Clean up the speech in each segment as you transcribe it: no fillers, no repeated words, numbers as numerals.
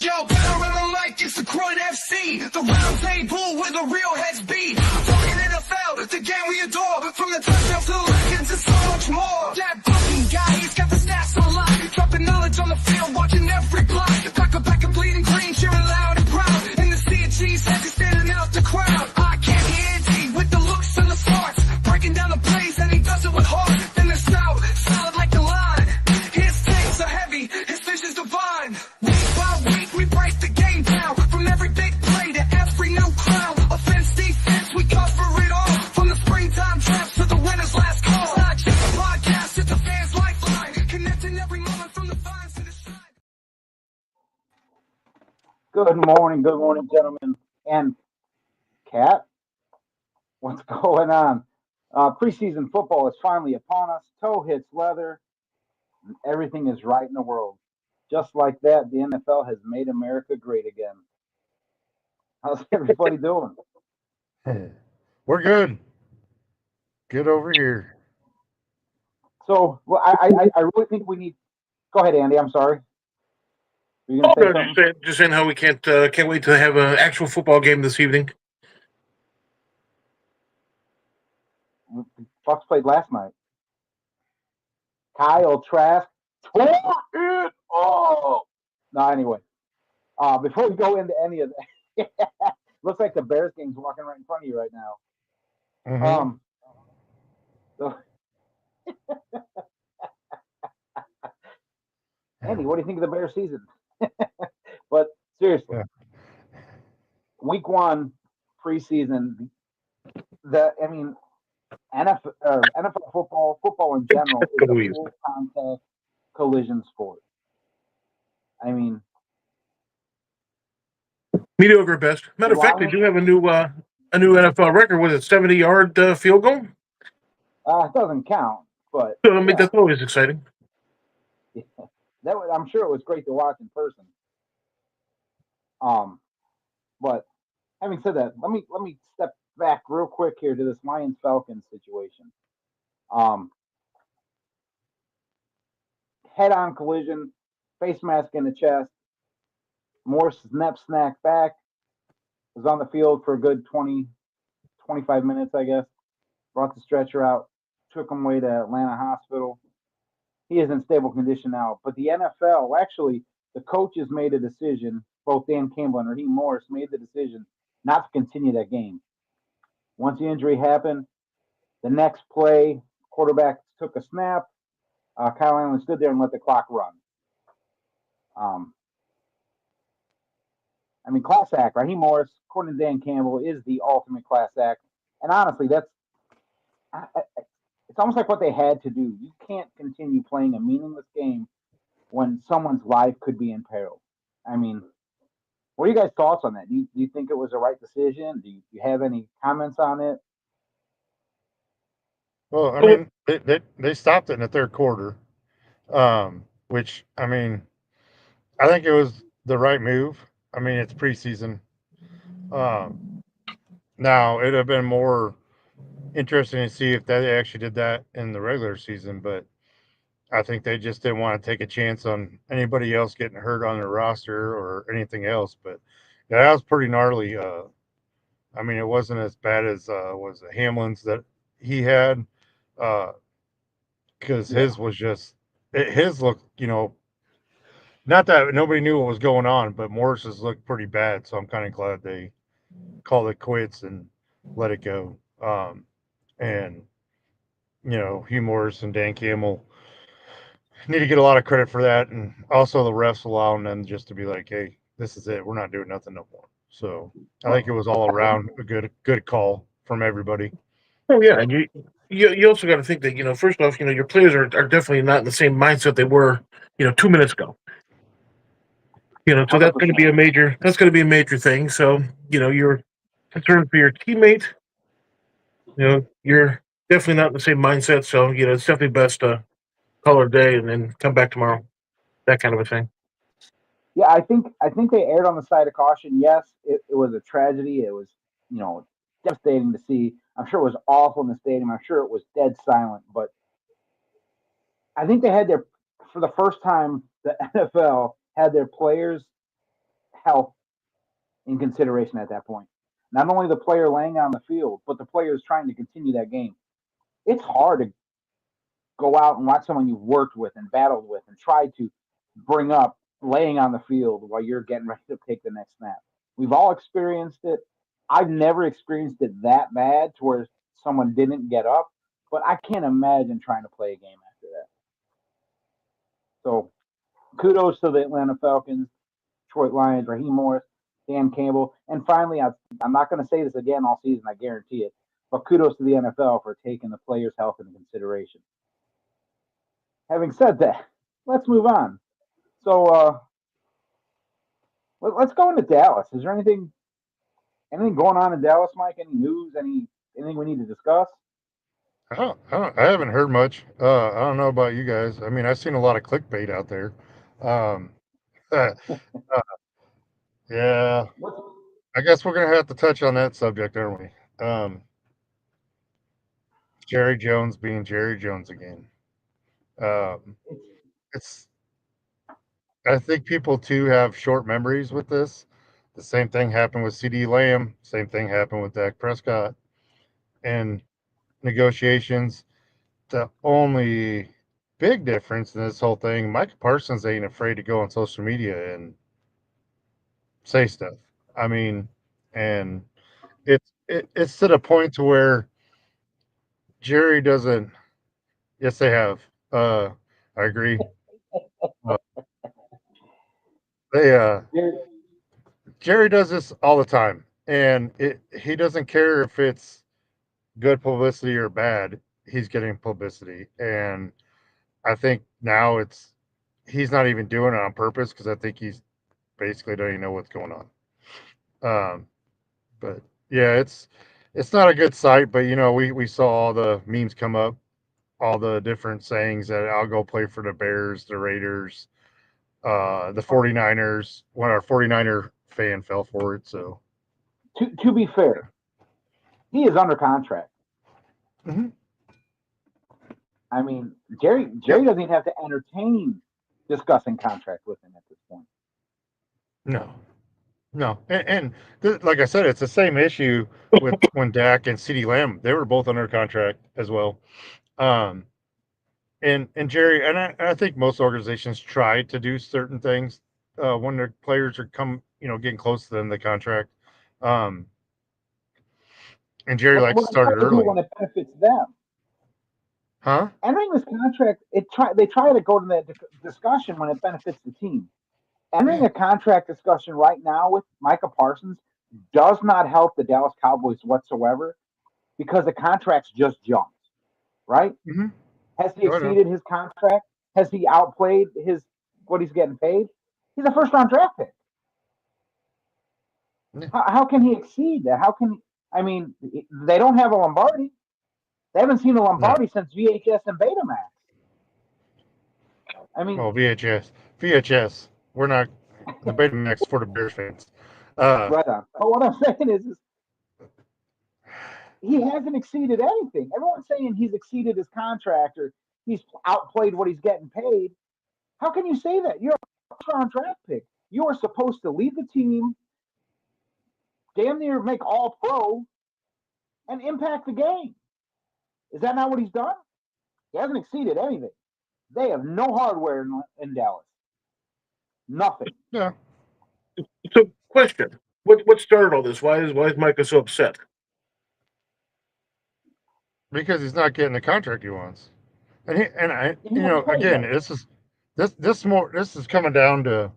Yo, better in the mic, it's the Krewe NFC, the Roundtable where the real heads be. Talking NFL, the game we adore, from the touchdowns to the legends and so much more. That booking guy, he's got the stats on lock, dropping knowledge on the field, watching every block. Back up, back and bleeding green, cheering loud and proud. In the sea of cheese, as he's standing out the crowd. I can't hear with the looks and the smarts, breaking down the plays, and he does it with heart. Then the stout, solid like the line. His takes are heavy, his vision's divine. Week by week, we break the game down. From every big play to every new crown. Offense, defense, we cover it all. From the springtime drafts to the winner's last call. It's not just a podcast, it's a fan's lifeline. Connecting every moment from the vines to the side. Good morning, gentlemen. And Kat, what's going on? Preseason football is finally upon us. Toe hits leather, and everything is right in the world. Just like that, the NFL has made America great again. How's everybody doing? We're good. Good over here. So, well, I really think we need. Go ahead, Andy. I'm sorry. Are you going to say something? Just saying how we can't wait to have an actual football game this evening. Bucks played last night. Kyle Trask tore it all. No, anyway. Before we go into any of that, looks like the Bears game's walking right in front of you right now. Mhm. So, Andy, what do you think of the Bears season? But seriously, Yeah. week one preseason, NFL football in general is a full contact collision sport. I mean, Mediocre at best. Matter of fact, they do have a new NFL record. Was it 70-yard field goal? it doesn't count, but So, I mean, that's always exciting. I'm sure it was great to watch in person. But having said that, let me step back real quick here to this Lions Falcons situation. Head-on collision, face mask in the chest. Morse snack back. Was on the field for a good 20, 25 minutes, I guess. Brought the stretcher out, took him away to Atlanta Hospital. He is in stable condition now. But the NFL, actually, the coaches made a decision, both Dan Campbell and Raheem Morris made the decision not to continue that game. Once the injury happened, the next play, quarterback took a snap. Kyle Allen stood there and let the clock run. Class act. Raheem Morris, according to Dan Campbell, is the ultimate class act. And honestly, it's almost like what they had to do. You can't continue playing a meaningless game when someone's life could be in peril. I mean, what are you guys' thoughts on that? Do you think it was the right decision? Do you have any comments on it? Well, I mean, they stopped it in the third quarter, which, I mean, I think it was the right move. I mean, it's preseason. Now, it'd have been more interesting to see if they actually did that in the regular season, but I think they just didn't want to take a chance on anybody else getting hurt on their roster or anything else. But yeah, that was pretty gnarly. I mean, it wasn't as bad as was it Hamlin's that he had, because his was just his looked, not that nobody knew what was going on, but Morris's looked pretty bad. So I'm kind of glad they called it quits and let it go. And Hugh Morris and Dan Campbell need to get a lot of credit for that, and also the refs allowing them just to be like, "Hey, this is it. We're not doing nothing no more." So I think it was all around a good call from everybody. Oh yeah, and you also got to think that first off, your players are definitely not in the same mindset they were 2 minutes ago. So that's going to be a major thing. So you're concerned for your teammate. You're definitely not in the same mindset. So it's definitely best to call it a day and then come back tomorrow. That kind of a thing. Yeah, I think they erred on the side of caution. Yes, it was a tragedy. It was devastating to see. I'm sure it was awful in the stadium. I'm sure it was dead silent. But I think they had for the first time, the NFL had their players health in consideration at that point. Not only the player laying on the field, but the players trying to continue that game. It's hard to go out and watch someone you've worked with and battled with and try to bring up laying on the field while you're getting ready to take the next snap. We've all experienced it. I've never experienced it that bad to where someone didn't get up, but I can't imagine trying to play a game after that. So kudos to the Atlanta Falcons, Detroit Lions, Raheem Morris, Dan Campbell. And finally, I'm not going to say this again all season, I guarantee it, but kudos to the NFL for taking the players' health into consideration. Having said that, let's move on. So let's go into Dallas. Is there anything going on in Dallas, Mike? Any news? Anything we need to discuss? I haven't heard much. I don't know about you guys. I mean, I've seen a lot of clickbait out there. Um, yeah, I guess we're gonna have to touch on that subject, aren't we? Jerry Jones being Jerry Jones again. It's. I think people too have short memories with this. The same thing happened with CD Lamb. Same thing happened with Dak Prescott. And negotiations. The only big difference in this whole thing, Micah Parsons ain't afraid to go on social media and say stuff. I mean, and it's to the point to where Jerry doesn't. Yes, they have. I agree. Uh, they Jerry does this all the time, and he doesn't care if it's good publicity or bad. He's getting publicity, and I think now he's not even doing it on purpose because I think he's basically don't even know what's going on. But yeah, it's not a good sight. But we saw all the memes come up, all the different sayings that I'll go play for the Bears, the Raiders, the 49ers. When our 49er fan fell for it, so to be fair, he is under contract. Mm-hmm. I mean, Jerry doesn't even have to entertain discussing contract with him at this point. No, and like I said, it's the same issue with when Dak and CeeDee Lamb, they were both under contract as well. And Jerry, and I think most organizations try to do certain things when their players are getting close to the contract. And Jerry likes to start it early when it benefits them. Huh? Entering this contract, they try to go to that discussion when it benefits the team. Entering a contract discussion right now with Micah Parsons does not help the Dallas Cowboys whatsoever because the contract's just jumped, right? Mm-hmm. Has he exceeded his contract? Has he outplayed what he's getting paid? He's a first-round draft pick. Yeah. How can he exceed that? They don't have a Lombardi. They haven't seen a Lombardi since VHS and Betamax. VHS. We're not the Betamax for the Bears fans. Right on. But what I'm saying is he hasn't exceeded anything. Everyone's saying he's exceeded his contract or he's outplayed what he's getting paid. How can you say that? You're a first-round draft pick. You are supposed to lead the team, damn near make all pro, and impact the game. Is that not what he's done? He hasn't exceeded anything. They have no hardware in Dallas. Nothing. Yeah. So, question: What started all this? Why is Micah so upset? Because he's not getting the contract he wants, again, this is coming down to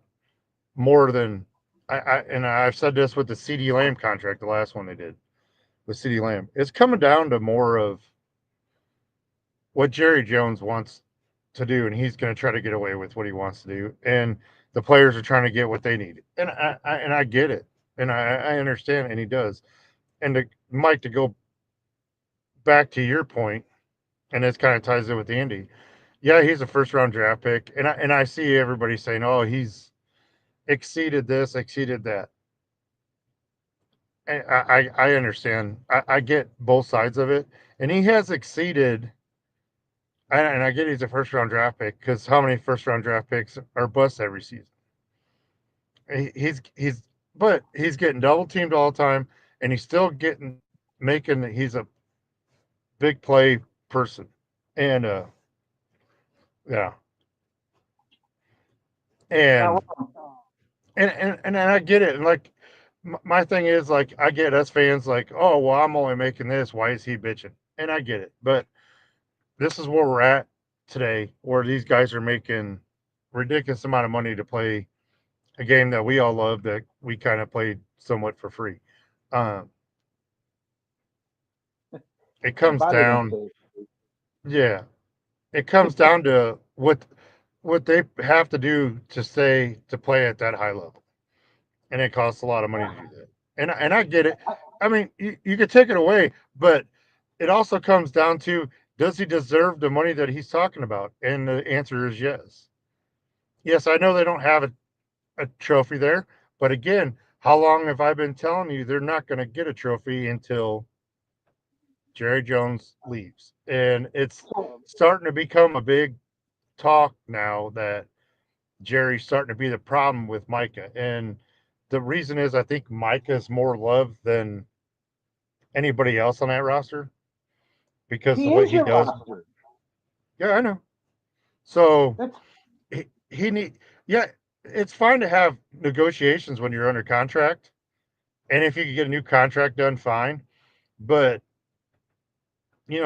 more than I've said this with the CeeDee Lamb contract, the last one they did with CeeDee Lamb. It's coming down to more of what Jerry Jones wants to do, and he's going to try to get away with what he wants to do, and the players are trying to get what they need, and I get it, and I understand, and he does. And Mike, to go back to your point, and this kind of ties in with Andy. Yeah, he's a first-round draft pick, and I see everybody saying, "Oh, he's exceeded this, exceeded that." And I understand. I get both sides of it, and he has exceeded. And I get he's a first-round draft pick because how many first-round draft picks are bust every season? but he's getting double teamed all the time, and he's still he's a big play person, and yeah, You're not and wrong. and I get it. And like my thing is like I get us fans like, oh well, I'm only making this. Why is he bitching? And I get it, but this is where we're at today, where these guys are making ridiculous amount of money to play a game that we all love that we kind of played somewhat for free. Um, it My comes body don't down, say yeah, it comes down to what they have to do to stay to play at that high level, and it costs a lot of money to do that. And I get it. I mean, you could take it away, but it also comes down to does he deserve the money that he's talking about? And the answer is yes. Yes, I know they don't have a trophy there, but again, how long have I been telling you they're not going to get a trophy until Jerry Jones leaves? And it's so. starting to become a big talk now that Jerry's starting to be the problem with Micah. And the reason is I think Micah's more loved than anybody else on that roster because of He what is he your does. roster. Yeah, I know. So That's he need yeah, it's fine to have negotiations when you're under contract. And if you can get a new contract done, fine. But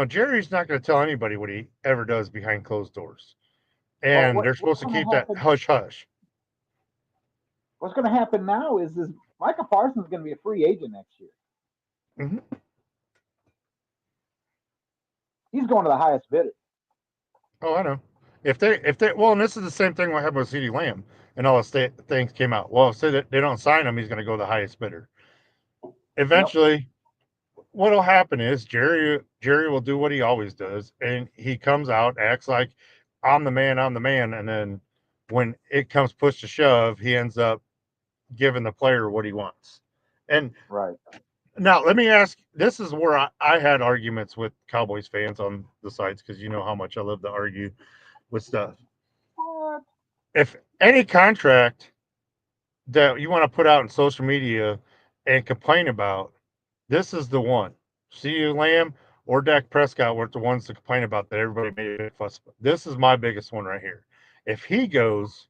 Jerry's not going to tell anybody what he ever does behind closed doors. well. And they're What's supposed to going to keep that happen? hush hush. What's going to happen now is Micah Parsons going to be a free agent next year. Hmm. He's going to the highest bidder. Oh, I know. If they, well, and this is the same thing what happened with CeeDee Lamb, and all the things came out. Well, say that they don't sign him, he's going to go the highest bidder. Yep. Eventually, what'll happen is Jerry will do what he always does, and he comes out, acts like I'm the man, and then when it comes push to shove, he ends up giving the player what he wants. And Right. now let me ask, this is where I had arguments with Cowboys fans on the sites because you know how much I love to argue with stuff. What? If any contract that you want to put out in social media and complain about, this is the one. CeeDee Lamb or Dak Prescott were the ones to complain about that everybody made a big fuss about. This is my biggest one right here. If he goes,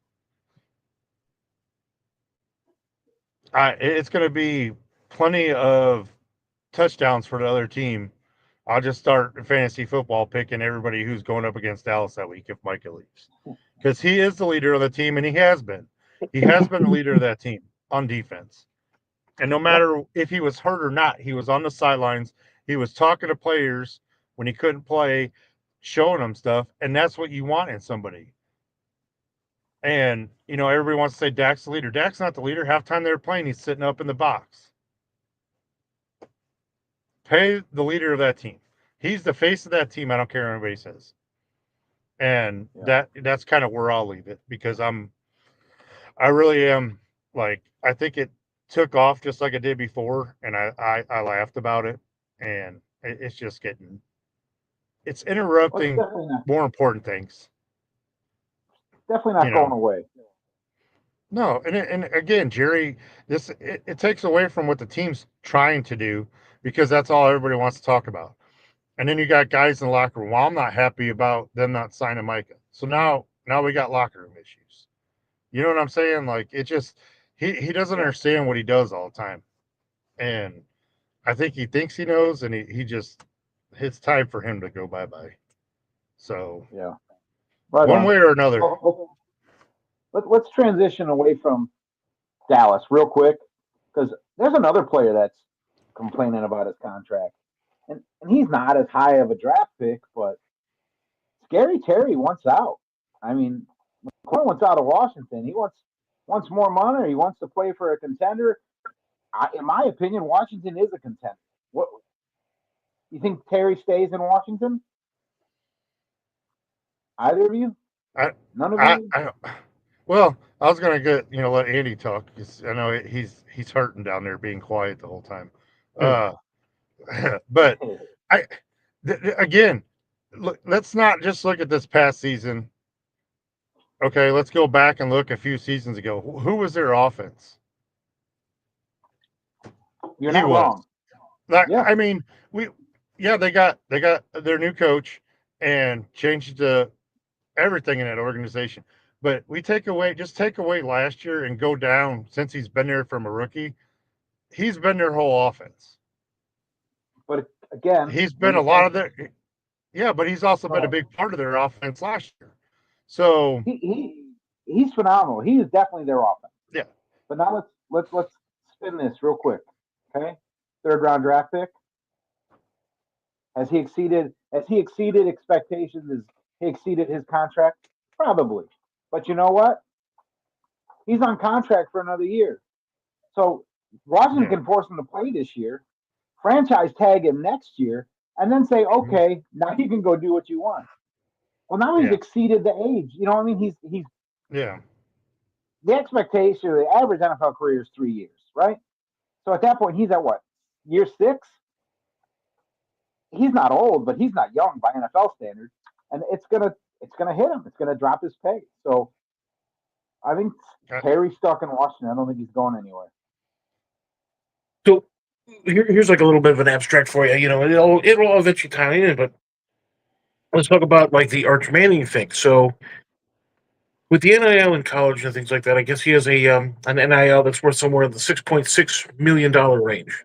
it's going to be plenty of touchdowns for the other team. I'll just start fantasy football picking everybody who's going up against Dallas that week if Micah leaves. Because he is the leader of the team, and he has been. He has been the leader of that team on defense. And no Yep. matter if he was hurt or not, he was on the sidelines. He was talking to players when he couldn't play, showing them stuff. And that's what you want in somebody. And, everybody wants to say Dak's the leader. Dak's not the leader. Half time they were playing, he's sitting up in the box. Pay the leader of that team. He's the face of that team. I don't care what anybody says. And that's kind of where I'll leave it because I really am like I think it took off just like it did before, and I laughed about it, and it's just it's Well, it's interrupting definitely not. more important things, Definitely you not going know. away. No, and again, Jerry, it takes away from what the team's trying to do because that's all everybody wants to talk about. And then you got guys in the locker room. Well, I'm not happy about them not signing Micah. So now we got locker room issues. You know what I'm saying? Like it just he doesn't Yeah. understand what he does all the time. And I think he thinks he knows and he just it's time for him to go bye-bye. So Yeah. Right one on. way or another. Well, let's transition away from Dallas real quick because there's another player that's complaining about his contract, and he's not as high of a draft pick, but Scary Terry wants out. I mean, McCoy wants out of Washington. He wants more money. Or he wants to play for a contender. In my opinion, Washington is a contender. What you think? Terry stays in Washington? Either of you? I None of I you? I don't well, I was gonna get let Andy talk because I know he's hurting down there being quiet the whole time. Uh but I again, look, let's not just look at this past season okay, let's go back and look a few seasons ago. Who was their offense? You're He not was. wrong. Like, Yeah. I mean, they got their new coach and changed everything in that organization. But we take away last year and go down since he's been there from a rookie. He's been their whole offense. But again, He's when been a you lot take, of their but he's also go been a ahead. big part of their offense last year. So He's phenomenal. He is definitely their offense. yeah, But now let's spin this real quick. Okay, third round draft pick. Has he exceeded expectations? Has he exceeded his contract? Probably. But you know what? He's on contract for another year. So Washington yeah, can force him to play this year, franchise tag him next year, and then say, okay, now you can go do what you want. Well, now he's yeah, exceeded the age. You know what I mean? He's yeah. the expectation, the average NFL career is 3 years, right? So at that point, he's at what, year 6? He's not old, but he's not young by NFL standards, and it's gonna hit him. It's gonna drop his pay. So I think Terry's stuck in Washington. I don't think he's going anywhere. So here's like a little bit of an abstract for you. You know, it'll eventually tie in, but let's talk about like the Arch Manning thing. So with the NIL in college and things like that, I guess he has an NIL that's worth somewhere in the $6.6 million range.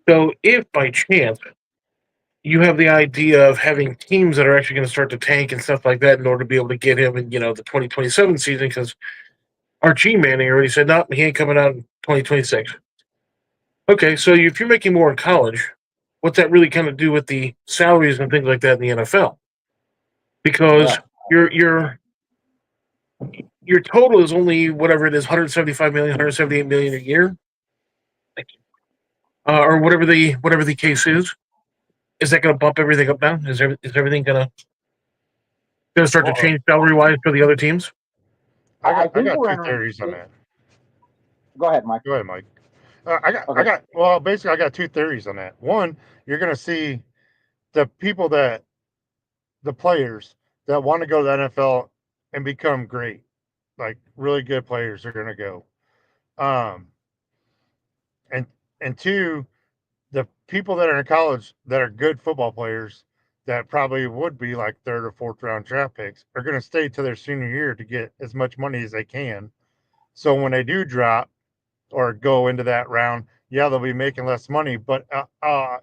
So if by chance you have the idea of having teams that are actually going to start to tank and stuff like that in order to be able to get him in, the 2027 season, because Archie Manning already said, no, he ain't coming out in 2026. Okay, so if you're making more in college, what's that really kind of do with the salaries and things like that in the NFL? Because Yeah, your total is only whatever it is, 175 million, 178 million a year, or whatever the case is. Is that going to bump everything up now? Is everything going to start to well, change salary wise for the other teams? I I think got we're two entering. theories on that. Go ahead, Mike. Go ahead, Mike. Okay. Basically, I got two theories on that. One, you're going to see the people the players that want to go to the NFL and become great, like really good players are going to go. Um, and and two, the people that are in college that are good football players that probably would be like third or fourth round draft picks are going to stay to their senior year to get as much money as they can. So when they do drop or go into that round, yeah, they'll be making less money. But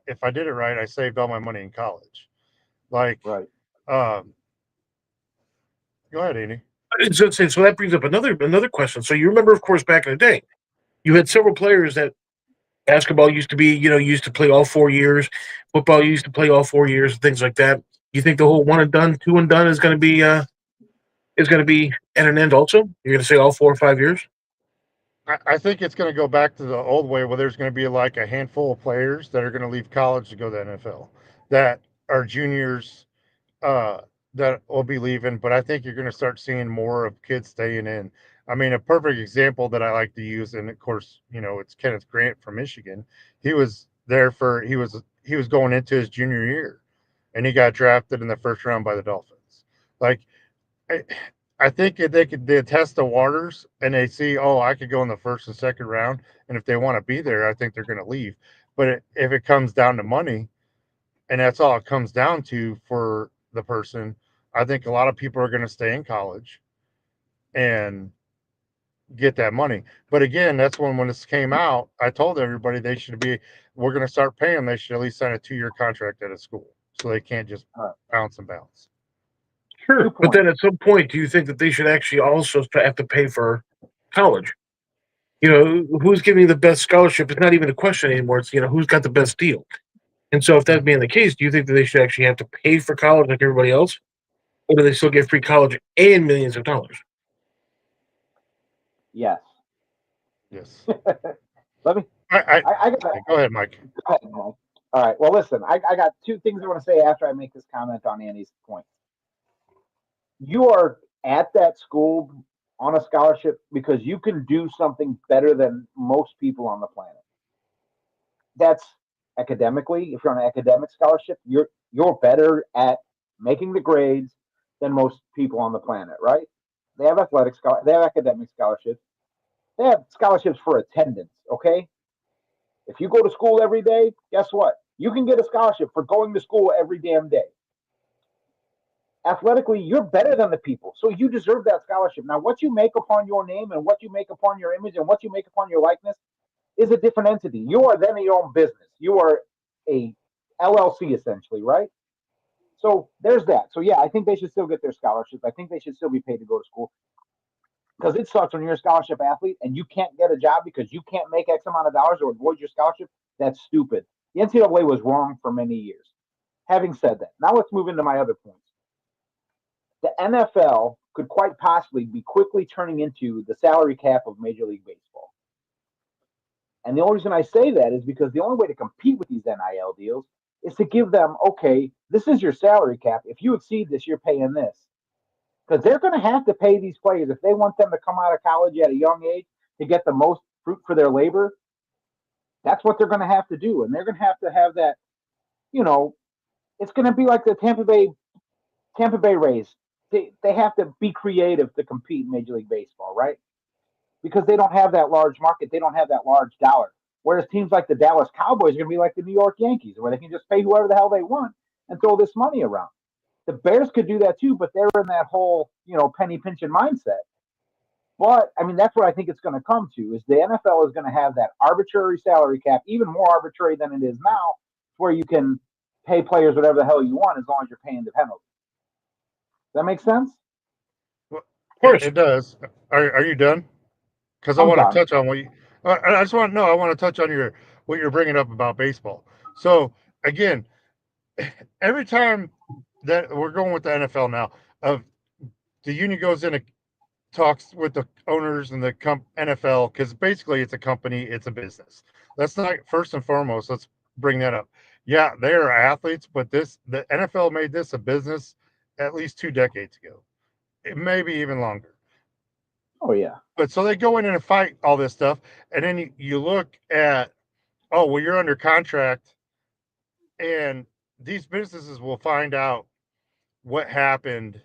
if I did it right, I saved all my money in college. Like, Right. um, go ahead, Andy. So that brings up another question. So you remember, of course, back in the day, you had several players that basketball used to be, used to play all 4 years, football used to play all 4 years, things like that. You think the whole one and done, two and done is going to be at an end also? You're going to say all 4 or 5 years? I think it's going to go back to the old way where there's going to be like a handful of players that are going to leave college to go to the NFL that are juniors uh, that will be leaving, but I think you're going to start seeing more of kids staying in. I mean, a perfect example that I like to use, and of course, it's Kenneth Grant from Michigan. He was there he was going into his junior year, and he got drafted in the first round by the Dolphins. Like, I, I think if they test the waters and they see, oh, I could go in the first and second round, and if they want to be there, I think they're going to leave. But if it comes down to money, and that's all it comes down to for the person, I think a lot of people are going to stay in college and get that money. But again, that's when this came out, I told everybody we're going to start paying. They should at least sign a 2-year contract at a school, so they can't just All right. bounce and bounce. Sure. 2 But points. then at some point, do you think that they should actually also have to pay for college? Who's giving the best scholarship? It's not even a question anymore. It's, who's got the best deal. And so if that being the case, do you think that they should actually have to pay for college like everybody else? Or do they still get free college and millions of dollars? Yes. Yes. Let me. I I got. go ahead, Mike. Go ahead, Mike. All right. Well, listen. I got 2 things I want to say after I make this comment on Andy's point. You are at that school on a scholarship because you can do something better than most people on the planet. That's academically. If you're on an academic scholarship, you're better at making the grades than most people on the planet, right? They have they have academic scholarships. They have scholarships for attendance, okay? If you go to school every day, guess what? You can get a scholarship for going to school every damn day. Athletically, you're better than the people, so you deserve that scholarship. Now, what you make upon your name and what you make upon your image and what you make upon your likeness is a different entity. You are then your own business. You are a LLC essentially, right? So there's that. So yeah, I think they should still get their scholarships. I think they should still be paid to go to school, because it sucks when you're a scholarship athlete and you can't get a job because you can't make X amount of dollars or avoid your scholarship. That's stupid. The NCAA was wrong for many years. Having said that, now let's move into my other points. The NFL could quite possibly be quickly turning into the salary cap of Major League Baseball. And the only reason I say that is because the only way to compete with these NIL deals is to give them, okay, this is your salary cap. If you exceed this, you're paying this. Because they're going to have to pay these players if they want them to come out of college at a young age to get the most fruit for their labor. That's what they're going to have to do. And they're going to have that, it's going to be like the Tampa Bay Rays. They have to be creative to compete in Major League Baseball, right? Because they don't have that large market. They don't have that large dollar. Whereas teams like the Dallas Cowboys are going to be like the New York Yankees, where they can just pay whoever the hell they want and throw this money around. The Bears could do that too, but they're in that whole, penny pinching mindset. But, I mean, that's what I think it's going to come to, is the NFL is going to have that arbitrary salary cap, even more arbitrary than it is now, where you can pay players whatever the hell you want as long as you're paying the penalty. Does that make sense? Well, it does. Are you done? Because I want to touch on what you. I just want to know. I want to touch on what you're bringing up about baseball. So again, every time that we're going with the NFL now, the union goes in and talks with the owners and the NFL, because basically it's a company, it's a business. Let's not, first and foremost, let's bring that up. Yeah, they are athletes, but the NFL made this a business at least 2 decades ago, maybe even longer. Oh yeah. But so they go in and fight all this stuff, and then you look at, oh well, you're under contract, and these businesses will find out what happened,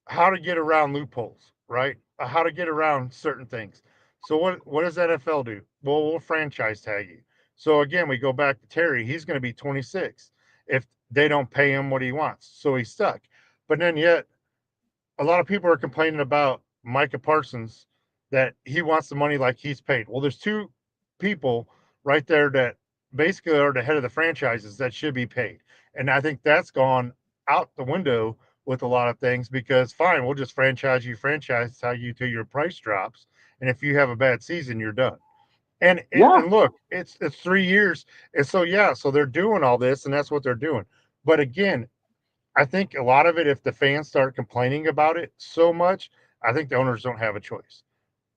how to get around loopholes, right? How to get around certain things. So what does NFL do? Well, we'll franchise tag you. So again, we go back to Terry. He's going to be 26 if they don't pay him what he wants. So he's stuck. But then yet, a lot of people are complaining about Micah Parsons, that he wants the money like he's paid. Well, there's 2 people right there that basically are the head of the franchises that should be paid. And I think that's gone out the window with a lot of things, because fine, we'll just franchise tag you till your price drops. And if you have a bad season, you're done. And look, it's 3 years. And so they're doing all this, and that's what they're doing. But again, I think a lot of it, if the fans start complaining about it so much, I think the owners don't have a choice.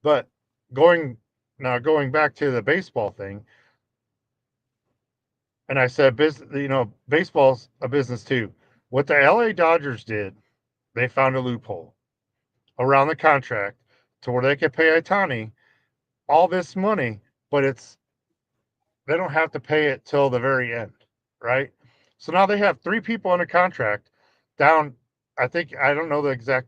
But going back to the baseball thing, and I said, baseball's a business too. What the LA Dodgers did, they found a loophole around the contract to where they could pay Ohtani all this money, but they don't have to pay it till the very end, right? So now they have 3 people under contract down, I don't know the exact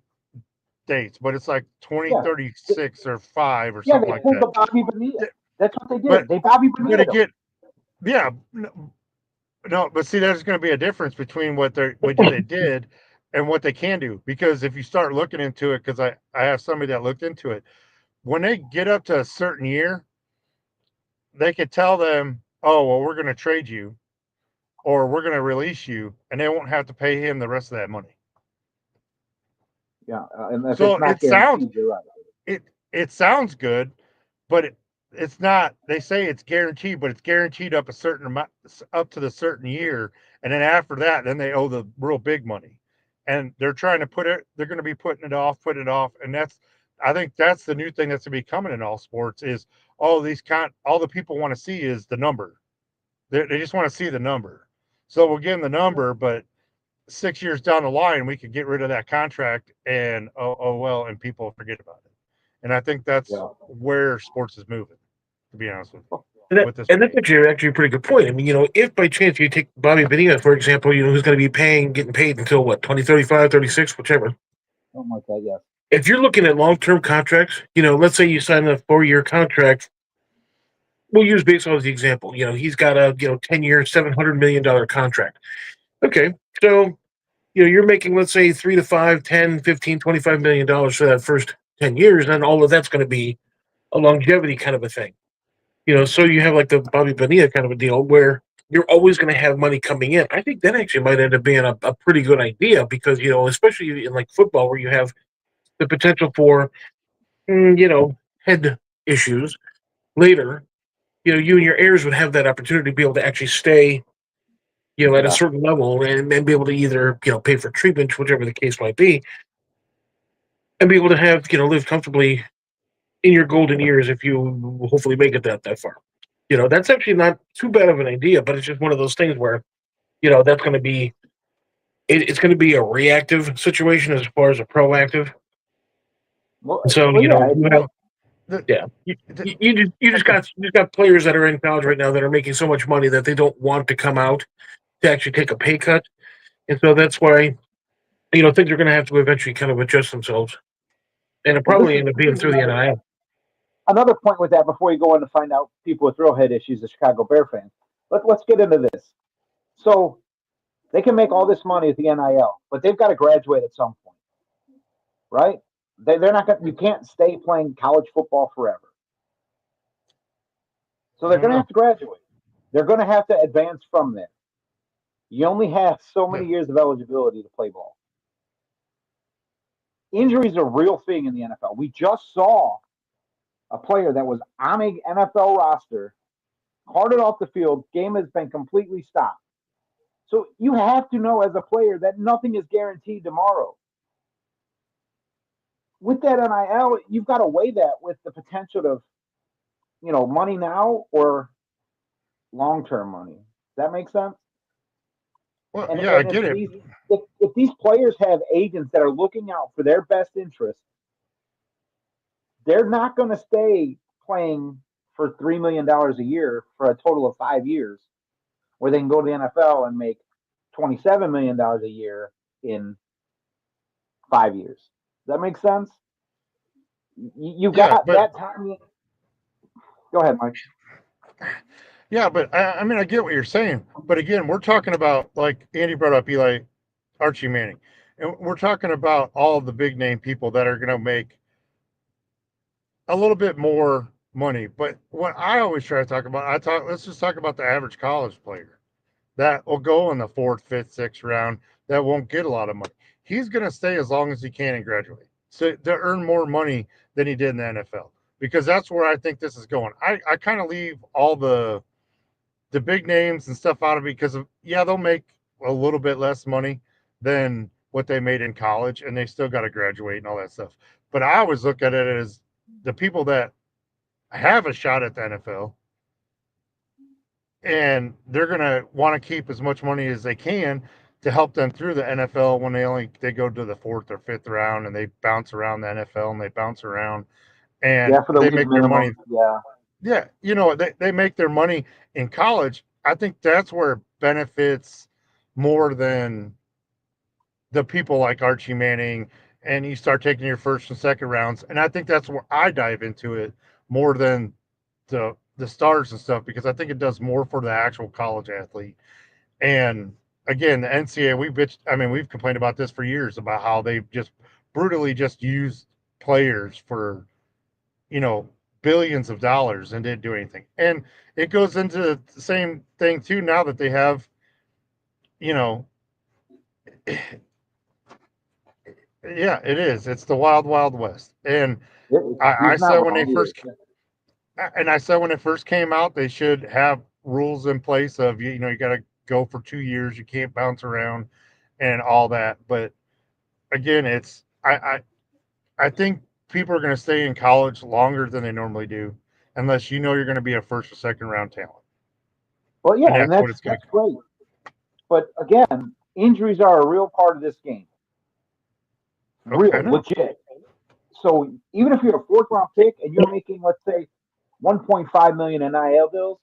dates, but it's like 2036 or 5 or something like that. Yeah, they pulled the Bobby Bonilla. That's what they did. They Bobby Bonilla. No, but see, there's going to be a difference between what they did and what they can do. Because if you start looking into it, because I have somebody that looked into it, when they get up to a certain year, they could tell them, oh, well, we're going to trade you or we're going to release you, and they won't have to pay him the rest of that money. Yeah, and so it sounds right. it sounds good, but it's not. They say it's guaranteed, but it's guaranteed up a certain amount, up to the certain year, and then after that, then they owe the real big money, and they're trying to they're going to be putting it off, and I think that's the new thing that's going to be coming in all sports is all the people want to see is the number. They just want to see the number. So we'll give them the number, but 6 years down the line, we could get rid of that contract and and people forget about it. And I think that's where sports is moving, to be honest with you. And that's actually a pretty good point. I mean, if by chance you take Bobby Bonilla, for example, who's going to be getting paid until what, 2035, 36, whichever. Something like that, yeah. if you're looking at long-term contracts, let's say you sign a 4-year contract. We'll use baseball as the example. He's got a 10-year, $700 million contract. Okay, so you're making, let's say, 3 to 5, 10, 15, $25 million for that first 10 years, and all of that's going to be a longevity kind of a thing. So you have like the Bobby Bonilla kind of a deal where you're always going to have money coming in. I think that actually might end up being a pretty good idea because, especially in like football where you have the potential for, head issues later, you and your heirs would have that opportunity to be able to actually stay, at a Yeah. certain level and be able to either, pay for treatment, whichever the case might be, and be able to have, live comfortably in your golden years if you hopefully make it that far. That's actually not too bad of an idea, but it's just one of those things where, that's going to be, it's going to be a reactive situation as far as a proactive. Well, So, yeah, you have, The, yeah, the, you just got players that are in college right now that are making so much money that they don't want to come out to actually take a pay cut. And so that's why, things are going to have to eventually kind of adjust themselves. And it well, probably end up being this is through the NIL. another point with that before you go in to find out people with real head issues, the Chicago Bear fans. Let's get into this. So they can make all this money at the NIL, but they've got to graduate at some point, right? They're not going. You can't stay playing college football forever. So they're I don't going to know. have to graduate. They're going to have to advance from there. You only have so many Yeah. years of eligibility to play ball. Injuries are a real thing in the NFL. We just saw a player that was on a NFL roster, carted off the field, game has been completely stopped. So you have to know as a player that nothing is guaranteed tomorrow. With that NIL, you've got to weigh that with the potential of, money now or long-term money. Does that make sense? Well, And yeah, I and get it. if these players have agents that are looking out for their best interests, they're not going to stay playing for $3 million a year for a total of 5 years, where they can go to the NFL and make $27 million a year in 5 years. Does that make sense? You Yeah, got but that time. Go ahead, Mike. yeah, but I mean, I get what you're saying. But again, we're talking about, like Andy brought up, Archie Manning, and we're talking about all the big name people that are going to make a little bit more money. But what I always try to talk about, let's just talk about the average college player that will go in the fourth, fifth, sixth round that won't get a lot of money. He's going to stay as long as he can and graduate so to earn more money than he did in the NFL, because that's where I think this is going. I kind of leave all the big names and stuff out of it because they'll make a little bit less money than what they made in college, and they still got to graduate and all that stuff. But I always look at it as the people that have a shot at the NFL, and they're going to want to keep as much money as they can to help them through the NFL when they go to the fourth or fifth round, and they bounce around the NFL and they bounce around and Yeah, for the they league make their money. minimum. Yeah. Yeah, they make their money in college. I think that's where it benefits more than the people like Archie Manning, and you start taking your first and second rounds. And I think that's where I dive into it more than the stars and stuff, because I think it does more for the actual college athlete. And again, the NCAA, we've complained about this for years about how they just brutally just used players for, you know, billions of dollars and didn't do anything. And it goes into the same thing too now that they have, you know, yeah, it is. It's the wild, wild west. And I He's said not when wrong they either. first and I said when it first came out, they should have rules in place of, you got to go for 2 years, you can't bounce around and all that. But again, I think people are going to stay in college longer than they normally do, unless you're going to be a first or second round talent, Well, and yeah, and that's what that's it's going that's to come. great. But again, injuries are a real part of this game. Okay, I Real, know. legit. So even if you're a fourth round pick and you're making, let's say, 1.5 million in NIL deals,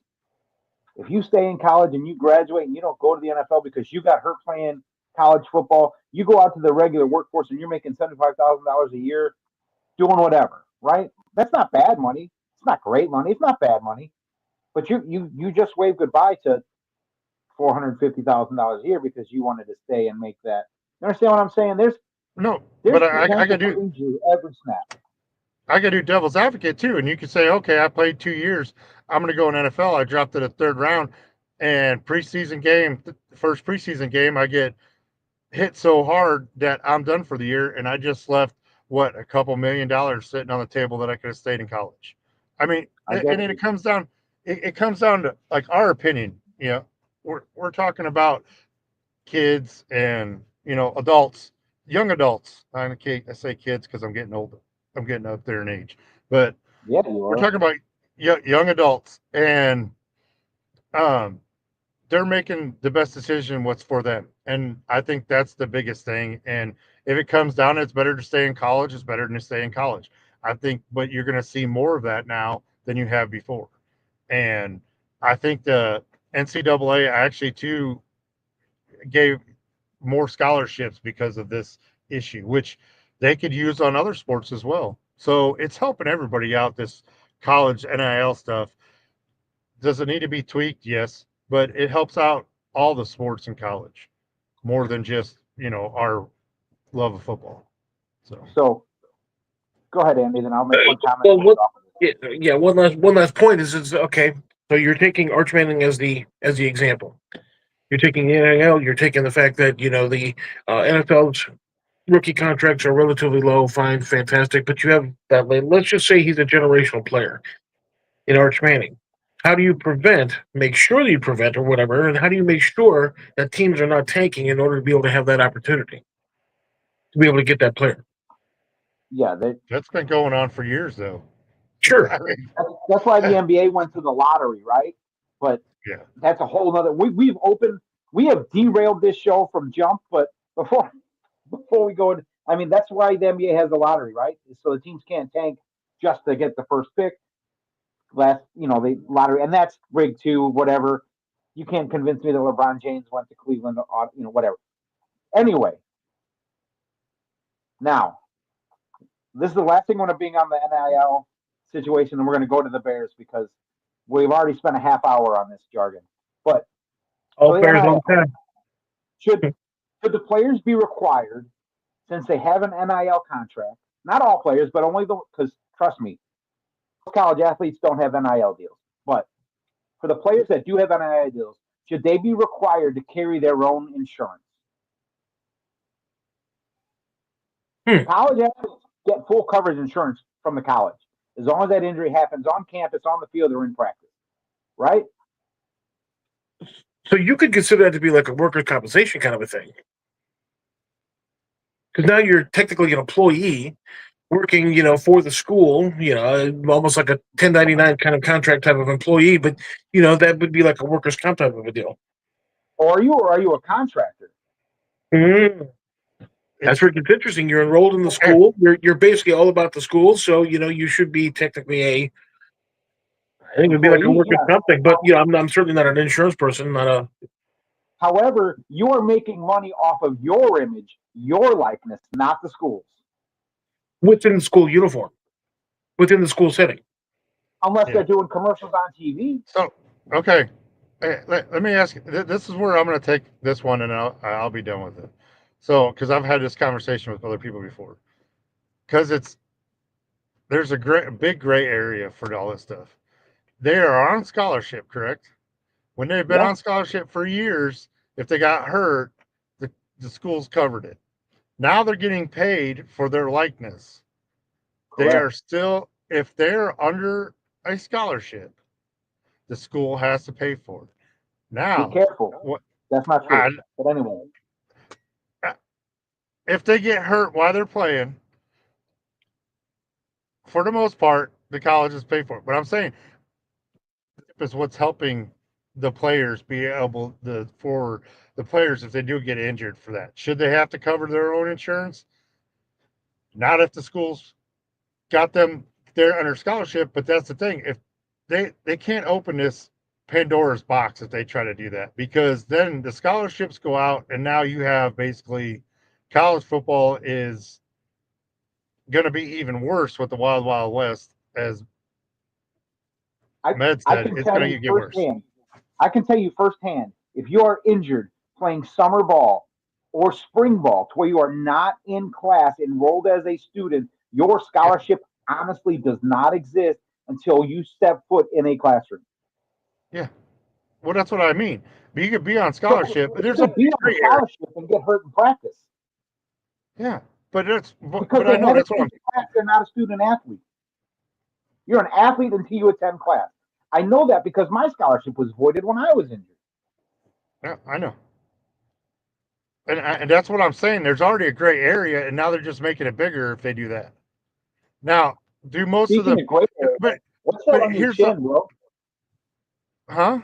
if you stay in college and you graduate and you don't go to the NFL because you got hurt playing college football, you go out to the regular workforce and you're making $75,000 a year doing whatever, right? That's not bad money. It's not great money. It's not bad money. But you just wave goodbye to $450,000 a year because you wanted to stay and make that. You understand what I'm saying? There's but I gotta do injury every snap. I gotta do devil's advocate too, and you could say, okay, I played 2 years. I'm gonna go in NFL. I dropped to the third round, and preseason game, the first preseason game, I get hit so hard that I'm done for the year, and I just left what a couple $1,000,000 sitting on the table that I could have stayed in college. I mean, and then it comes down. It comes down to like our opinion. You know, we're talking about kids and adults, young adults. I say kids because I'm getting older. I'm getting up there in age, but Yeah, you we're are. talking about young adults, and um, they're making the best decision what's for them. And I think that's the biggest thing. And if it comes down, it's better to stay in college. It's better than to stay in college. I think, but you're going to see more of that now than you have before. And I think the NCAA actually too gave more scholarships because of this issue, which they could use on other sports as well. So it's helping everybody out. This college NIL stuff. Does it need to be tweaked? Yes, but it helps out all the sports in college more than just our love of football. So go ahead, Andy. Then I'll make one comment. Well, yeah. One last point is okay. So you're taking Arch Manning as the example. You're taking the NIL. You're taking the fact that the NFL's rookie contracts are relatively low. Fine, fantastic. But you have that. Let's just say he's a generational player in Arch Manning. How do you make sure that you prevent or whatever, and how do you make sure that teams are not tanking in order to be able to have that opportunity to be able to get that player? Yeah, that's been going on for years, though. Sure. I mean, that's why the NBA went to the lottery, right? But yeah, that's a whole nother. We have derailed this show from jump, but before we go, I mean that's why the NBA has the lottery, right? So the teams can't tank just to get the first pick. The lottery, and that's rigged too. Whatever. You can't convince me that LeBron James went to Cleveland, whatever. Anyway, now this is the last thing I want to bring on the NIL situation, and we're going to go to the Bears because we've already spent a half hour on this jargon. But all Bears on time. Should the players be required, since they have an NIL contract? Not all players, but only because trust me, college athletes don't have NIL deals. But for the players that do have NIL deals, should they be required to carry their own insurance? College athletes get full coverage insurance from the college as long as that injury happens on campus, on the field, or in practice, right? So you could consider that to be like a workers' compensation kind of a thing, because now you're technically an employee working, for the school, almost like a 1099 kind of contract type of employee, but that would be like a workers' comp type of a deal. Or are you a contractor? Mm. That's where it gets interesting. You're enrolled in the school. You're basically all about the school, so you should be technically I think it would be like a workers' comp thing, but I'm certainly not an insurance person. Not a. However, you are making money off of your image, your likeness, not the school's. Within the school uniform, within the school setting. Unless they're doing commercials on TV. So, okay. Let me ask you. This is where I'm going to take this one, and I'll be done with it. So, because I've had this conversation with other people before, because there's a big gray area for all this stuff. They are on scholarship, correct? When they've been on scholarship for years, if they got hurt, the schools covered it. Now they're getting paid for their likeness. Correct. They are still, if they're under a scholarship, the school has to pay for it. Now, be careful. That's not true. But anyway, if they get hurt while they're playing, for the most part, the colleges pay for it. But I'm saying is what's helping the players be able for the players if they do get injured for that. Should they have to cover their own insurance? Not if the schools got them there under scholarship, but that's the thing. If they can't open this Pandora's box if they try to do that, because then the scholarships go out and now you have basically college football is going to be even worse with the Wild Wild West, as Med I said. can It's tell going to you get worse. firsthand. I can tell you firsthand. If you are injured playing summer ball or spring ball, to where you are not in class, enrolled as a student, your scholarship honestly does not exist until you step foot in a classroom. Yeah. Well, that's what I mean. But you could be on So scholarship, but you there's a could be on gray a area. scholarship and get hurt in practice Yeah. But because I they know haven't that's what been I'm. to class. They're not a student athlete. You're an athlete until you attend class. I know that because my scholarship was voided when I was injured. Yeah, I know. And that's what I'm saying. There's already a gray area, and now they're just making it bigger if they do that. Now, do most of Speaking the, of gray area, but what's that but on your here's the, chin, bro? huh?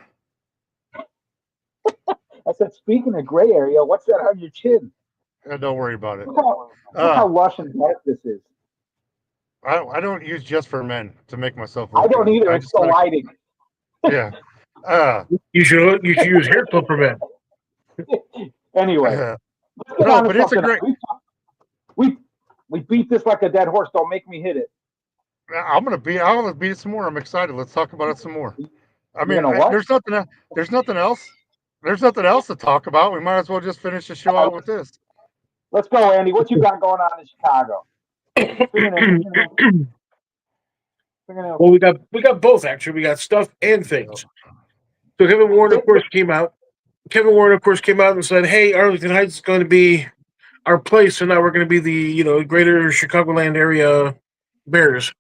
I said, speaking of gray area, what's that on your chin? Don't worry about it. Look how lush and dark this is. I don't use just for men to make myself I look don't good. either. I It's just the like, lighting. yeah. Uh, You should use hair clip for men. Anyway, let's get no, on to but it's a something great. else. We beat this like a dead horse. Don't make me hit it. I'm gonna beat it some more. I'm excited. Let's talk about it some more. I You're mean, gonna what? there's nothing. There's nothing else. There's nothing else to talk about. We might as well just finish the show out with this. Let's go, Andy. What you got going on in Chicago? Fingernail. Well, we got both actually. We got stuff and things. So Kevin Warren, of course, came out. Kevin Warren, of course, came out and said, "Hey, Arlington Heights is going to be our place, so now we're going to be the greater Chicagoland area Bears,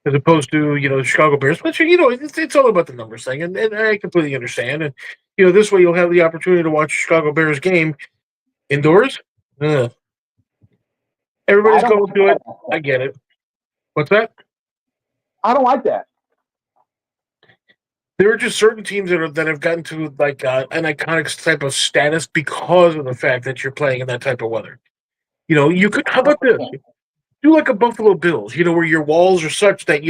as opposed to the Chicago Bears." Which it's all about the numbers thing, and I completely understand. And this way you'll have the opportunity to watch a Chicago Bears game indoors. Ugh. I Everybody's don't going like to it. that. I get it. What's that? I don't like that. There are just certain teams that have gotten to like an iconic type of status because of the fact that you're playing in that type of weather. You could. How about this? Do like a Buffalo Bills. Where your walls are such that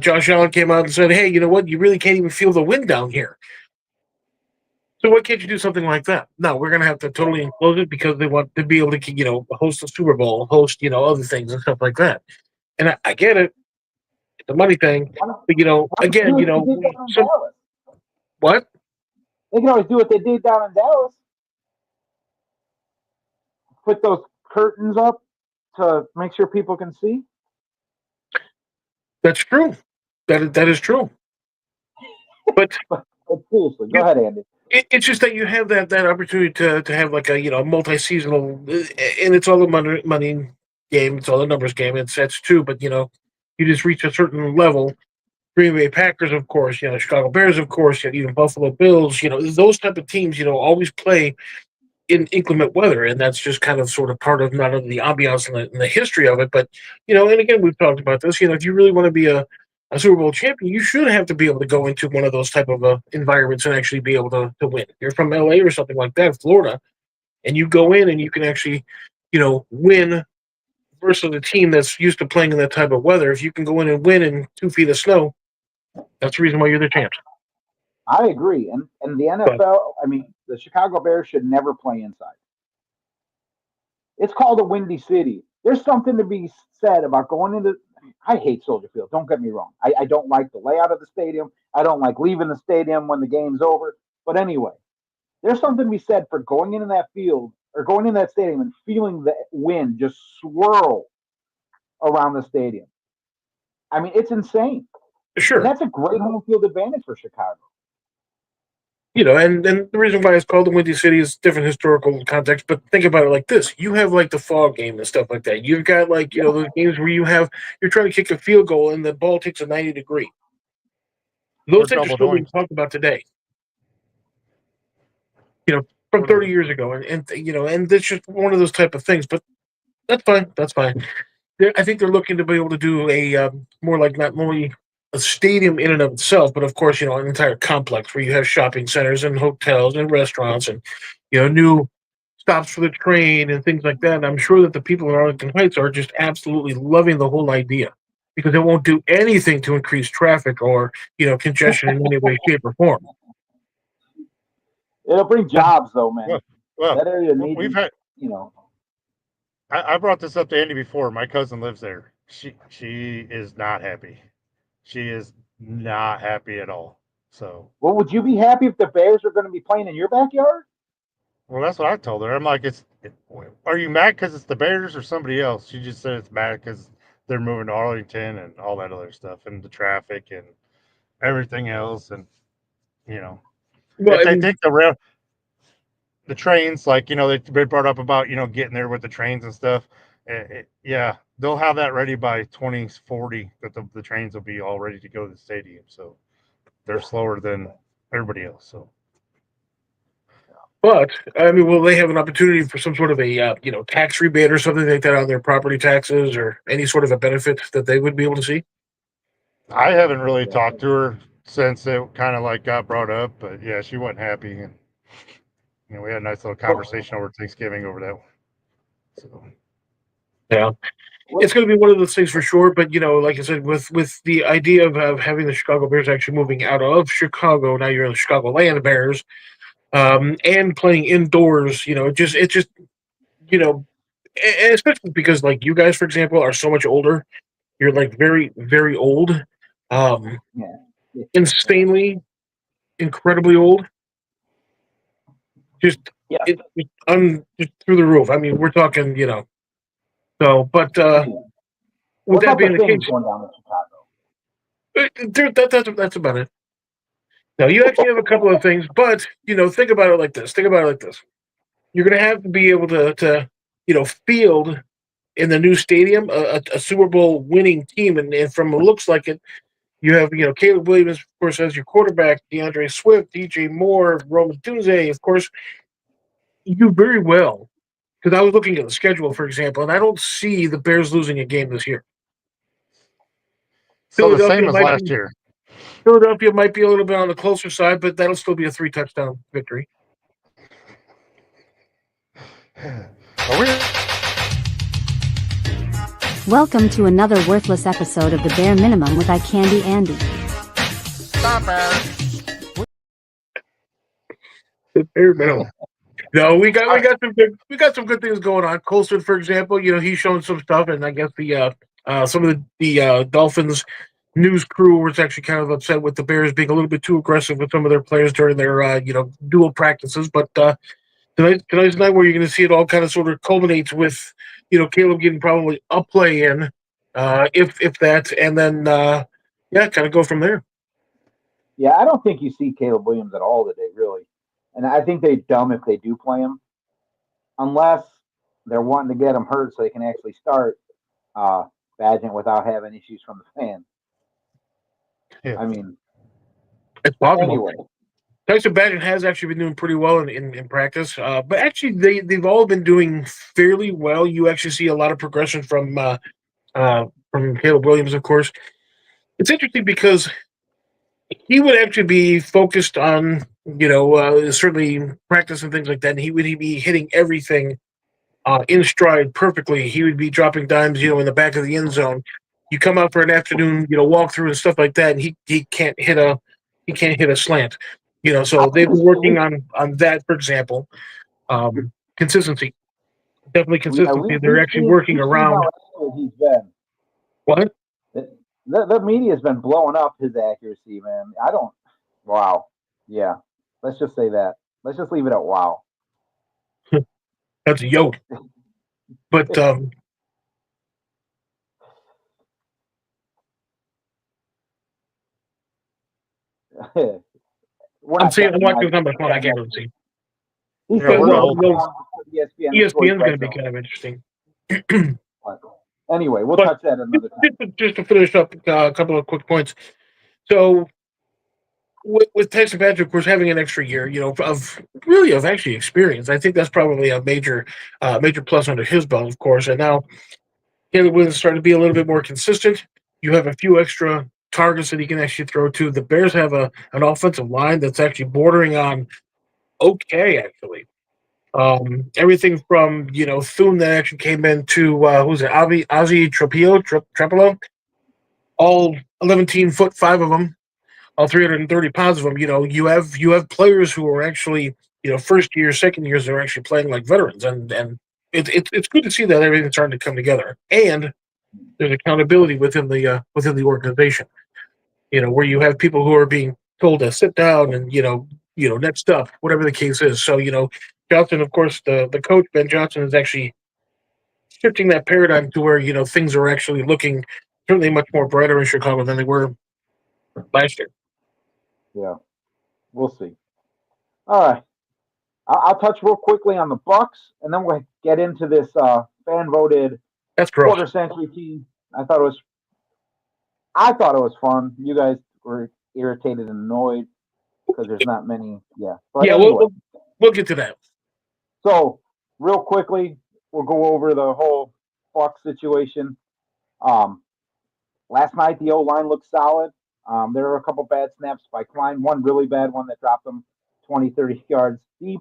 Josh Allen came out and said, "Hey, you know what? You really can't even feel the wind down here. So why can't you do something like that?" No, we're gonna have to totally enclose it because they want to be able to host the Super Bowl, host other things and stuff like that. And I get it, the money thing. But again, some what? They can always do what they did down in Dallas. Put those curtains up to make sure people can see. That's true. That is true. But Seriously, go ahead, Andy. it's just that you have that opportunity to have like a multi-seasonal, and it's all the money game. It's all the numbers game. That's true. But you just reach a certain level. Green Bay Packers, of course. Chicago Bears, of course. Even Buffalo Bills. Those type of teams. Always play in inclement weather, and that's just kind of sort of part of not only the ambiance and the history of it, but and again we've talked about this. If you really want to be a Super Bowl champion, you should have to be able to go into one of those type of environments and actually be able to win. If you're from LA or something like that, Florida, and you go in and you can actually win versus a team that's used to playing in that type of weather. If you can go in and win in 2 feet of snow, that's the reason why you're the champs. I agree, and the NFL. I mean, the Chicago Bears should never play inside. It's called a windy city. There's something to be said about going into. I hate Soldier Field. Don't get me wrong. I don't like the layout of the stadium. I don't like leaving the stadium when the game's over. But anyway, there's something to be said for going into that field or going in that stadium and feeling the wind just swirl around the stadium. I mean, it's insane. Sure. And that's a great home field advantage for Chicago. And the reason why it's called the Windy City is different historical context. But think about it like this: you have like the fog game and stuff like that. You've got like those games where you're trying to kick a field goal and the ball takes a 90-degree. Those things are still being talked about today. From 30 years ago, and it's just one of those type of things. But that's fine. That's fine. I think they're looking to be able to do a more like not only a stadium in and of itself, but of course, an entire complex where you have shopping centers and hotels and restaurants and new stops for the train and things like that. And I'm sure that the people in Arlington Heights are just absolutely loving the whole idea because it won't do anything to increase traffic or congestion in any way, shape, or form. It'll bring jobs, though, man. Well, that area needs. you know, I brought this up to Andy before. My cousin lives there. She is not happy. She is not happy at all. So, well, would you be happy if the Bears are going to be playing in your backyard? well, that's what I told her. I'm like, are you mad because it's the Bears or somebody else? She just said it's mad because they're moving to Arlington and all that other stuff and the traffic and everything else. And, you know, Well, if they and think the trains, like, they brought up about, getting there with the trains and stuff. Yeah, they'll have that ready by 2040 that the trains will be all ready to go to the stadium. So they're slower than everybody else. So, but I mean, will they have an opportunity for some sort of a tax rebate or something like that on their property taxes, or any sort of a benefit that they would be able to see? I haven't really talked to her since it kind of like got brought up, but yeah, she wasn't happy. And, we had a nice little conversation over Thanksgiving over that one. So, Yeah, it's going to be one of those things for sure. But like I said, with the idea of having the Chicago Bears actually moving out of Chicago, now you're in the Chicagoland Bears, and playing indoors. It just and especially because like you guys, for example, are so much older. You're like very very old, um, Yeah. insanely, incredibly old. Just Yeah. just through the roof. I mean, we're talking. So, but with What that about being the the things case, going down in Chicago? that's about it. Now you actually have a couple of things, but think about it like this. Think about it like this. You're going to have to be able to field in the new stadium a Super Bowl winning team, and from it looks like it, you have Caleb Williams, of course, as your quarterback, DeAndre Swift, DJ Moore, Roman Tunze, of course. You do very well because I was looking at the schedule, for example, and I don't see the Bears losing a game this year. so the same as last year. Philadelphia might be a little bit on the closer side, but that'll still be a 3-touchdown victory. Are we? Welcome to another worthless episode of the Bare Minimum with iCandy Andy. The bare minimum. No, we got some good things going on. Colston, for example, he's showing some stuff, and I guess the some of the Dolphins news crew was actually kind of upset with the Bears being a little bit too aggressive with some of their players during their dual practices. But tonight's night where you're going to see it all kind of sort of culminates with Caleb getting probably a play in, if that, and then kind of go from there. Yeah, I don't think you see Caleb Williams at all today, really. And I think they're dumb if they do play him, unless they're wanting to get him hurt so they can actually start Badgett without having issues from the fans. Yeah. I mean, It's possible. anyway. Tyson Badgett has actually been doing pretty well in practice, but actually they've all been doing fairly well. You actually see a lot of progression from Caleb Williams, of course. It's interesting because he would actually be focused on certainly practice and things like that. And he would be hitting everything in stride perfectly. He would be dropping dimes, in the back of the end zone. You come out for an afternoon, walkthrough and stuff like that, and he can't hit a slant. So they've been working on that, for example. Consistency. Definitely consistency. Yeah, They're actually working around. He's been. What? The media's been blowing up his accuracy, man. Wow. Yeah. Let's just say that. Let's just leave it at wow. That's a yoke. But I'm saying I'm watching on my phone. I can't really see. ESPN's going to be kind of interesting. Anyway, we'll touch that another time. Just to finish up a couple of quick points. So, with Tyson Badgett, of course, having an extra year, of actually experience, I think that's probably a major plus under his belt, of course. And now Caleb Williams is starting to be a little bit more consistent. You have a few extra targets that he can actually throw to. The Bears have an offensive line that's actually bordering on okay, actually. Everything from Thune that actually came in to who's it? Ozzy Trapilo, all 11 foot 5 of them, all 330 pounds of them. You have players who are actually first year, second years, they're actually playing like veterans, and it's good to see that everything's starting to come together, and there's accountability within the organization. Where you have people who are being told to sit down and next up, whatever the case is. So Johnson, of course, the coach Ben Johnson is actually shifting that paradigm to where things are actually looking certainly much more brighter in Chicago than they were last year. Yeah, we'll see. All right, I'll touch real quickly on the Bucks, and then we'll get into this fan voted That's gross. quarter century team. I thought it was fun. You guys were irritated and annoyed because there's not many. Yeah, but Yeah, anyway. we'll get to that. So real quickly, we'll go over the whole Bucks situation. Last night the O line looked solid. There were a couple bad snaps by Klein, one really bad one that dropped him 20, 30 yards deep.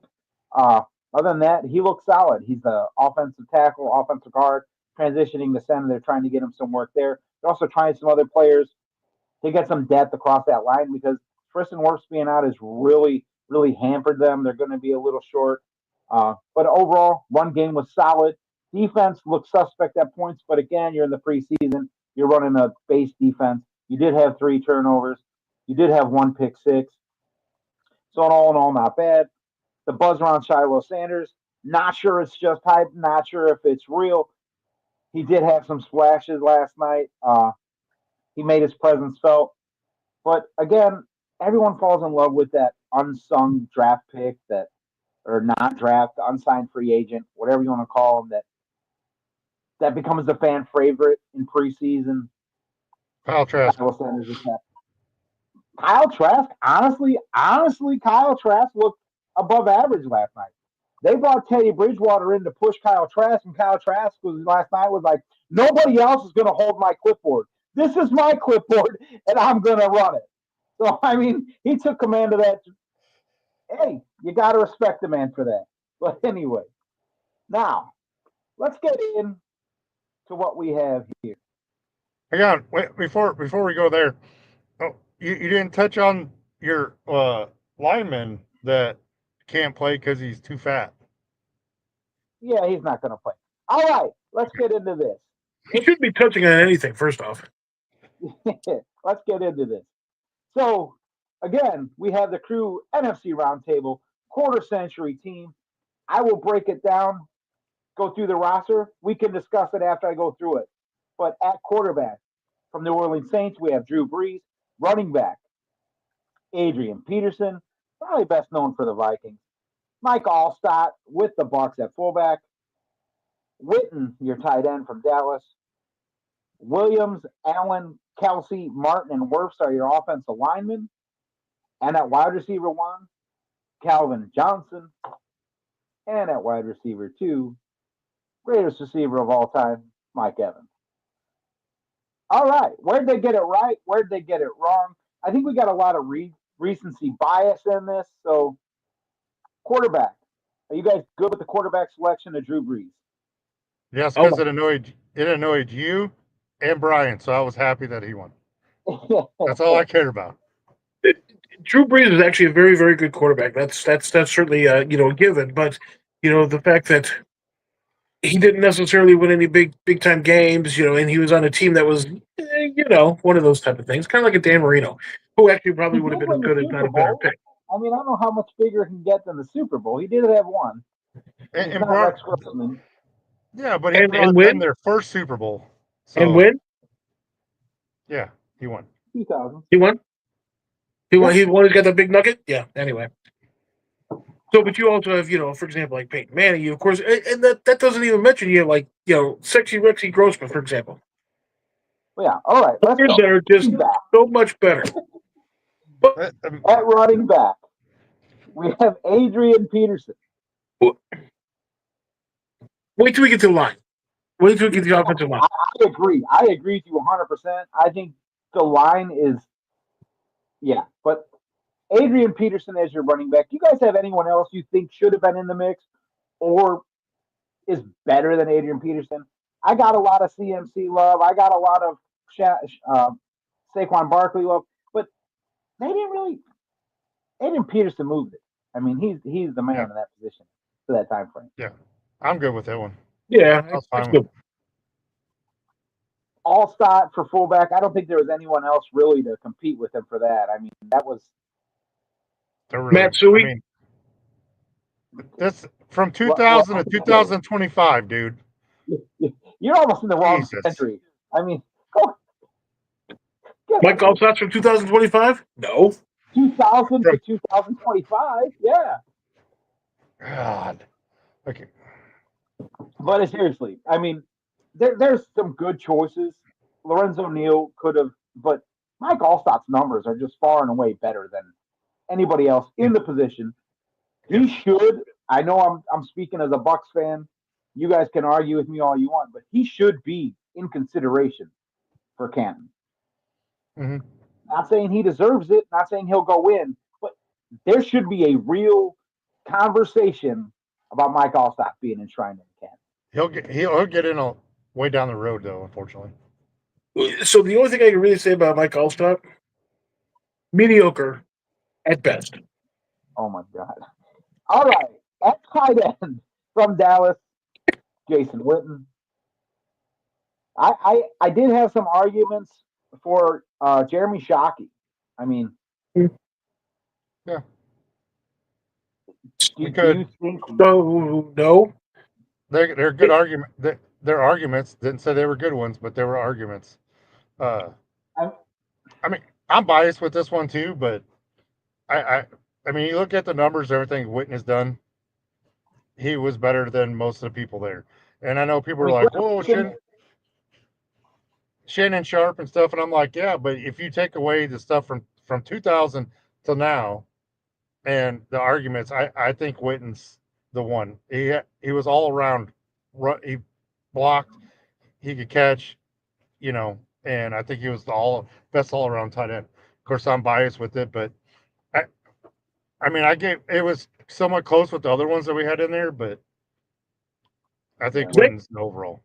Other than that, he looked solid. He's the offensive tackle, offensive guard, transitioning to center. They're trying to get him some work there. They're also trying some other players to get some depth across that line because Tristan Wirfs being out has really, really hampered them. They're going to be a little short. But overall, run game was solid. Defense looked suspect at points, but again, you're in the preseason. You're running a base defense. You did have 3 turnovers. You did have 1 pick six. So in all, not bad. The buzz around Shiloh Sanders, not sure it's just hype, not sure if it's real. He did have some splashes last night. He made his presence felt. But again, everyone falls in love with that unsung draft pick or not draft, unsigned free agent, whatever you want to call him, that becomes a fan favorite in preseason. Kyle Trask. Kyle Trask, honestly, Kyle Trask looked above average last night. They brought Teddy Bridgewater in to push Kyle Trask, and Kyle Trask last night was like, nobody else is going to hold my clipboard. This is my clipboard, and I'm going to run it. So, I mean, he took command of that. Hey, you got to respect the man for that. But anyway, now let's get into what we have here. Hang on, wait, before we go there, you didn't touch on your lineman that can't play because he's too fat. Yeah, he's not going to play. All right, let's get into this. He shouldn't be touching on anything, first off. Let's get into this. So, again, we have the Krewe NFC Roundtable quarter century team. I will break it down, go through the roster. We can discuss it after I go through it. But at quarterback, from New Orleans Saints, we have Drew Brees. Running back, Adrian Peterson, probably best known for the Vikings. Mike Allstott with the Bucks at fullback. Witten, your tight end from Dallas. Williams, Allen, Kelsey, Martin, and Wirfs are your offensive linemen. And at wide receiver 1, Calvin Johnson. And at wide receiver 2, greatest receiver of all time, Mike Evans. All right, where'd they get it right? Where'd they get it wrong? I think we got a lot of recency bias in this. So, quarterback. Are you guys good with the quarterback selection of Drew Brees? Yes, because it annoyed you and Brian, so I was happy that he won. That's all I cared about. Drew Brees is actually a very, very good quarterback. That's certainly a given. But the fact that he didn't necessarily win any big time games, and he was on a team that was, one of those type of things, kind of like a Dan Marino, who actually probably would have been as good as not a better pick. I mean, I don't know how much bigger he can get than the Super Bowl. He did have one. And Rex Grossman. Yeah, but he brought them their first Super Bowl. So, and win? Yeah, he won. 2000. He won? He won. He got that big nugget? Yeah, anyway. So, but you also have, for example, like Peyton Manning, of course, and that doesn't even mention Sexy Rexy Grossman, for example. Yeah, all right. Let's go. That are just so much better. But at running back, we have Adrian Peterson. Wait till we get to the line. Wait till we get to the offensive line. I agree. I agree with you 100%. I think the line is, but Adrian Peterson as your running back. Do you guys have anyone else you think should have been in the mix or is better than Adrian Peterson? I got a lot of CMC love. I got a lot of Saquon Barkley love, but they didn't really. Adrian Peterson moved it. I mean, he's the man in that position for that time frame. Yeah, I'm good with that one. Yeah, That's that's fine. good. Allstott for fullback. I don't think there was anyone else really to compete with him for that. I mean, that was They're really, Matsui? I mean, this from 2000 to 2025, dude. You're almost in the wrong Jesus. century. I mean, go Mike Allstott's from 2025? No. 2000 to 2025. Yeah. God. Okay. But seriously, I mean, there's some good choices. Lorenzo Neal could have, but Mike Allstott's numbers are just far and away better than anybody else in the position. He should. I know I'm speaking as a Bucks fan. You guys can argue with me all you want, but he should be in consideration for Canton. Mm-hmm. Not saying he deserves it. Not saying he'll go in, but there should be a real conversation about Mike Allstott being enshrined in Canton. He'll get in way down the road though, unfortunately. So the only thing I can really say about Mike Allstott, mediocre at best. Oh my God. All right. At tight end from Dallas, Jason Witten. I did have some arguments for Jeremy Shockey. I mean, Yeah. do you think So no. They're good argument. Their arguments didn't say they were good ones, but they were arguments. I mean, I'm biased with this one too, but I mean, you look at the numbers, everything Witten has done. He was better than most of the people there, and I know people are like, "Whoa, Shannon Sharp and stuff," and I'm like, "Yeah, but if you take away the stuff from 2000 till now, and the arguments, I think Witten's the one. He was all around. He blocked. He could catch. And I think he was the best all around tight end. Of course, I'm biased with it, but I mean, it was somewhat close with the other ones that we had in there, but I think Witten's the overall.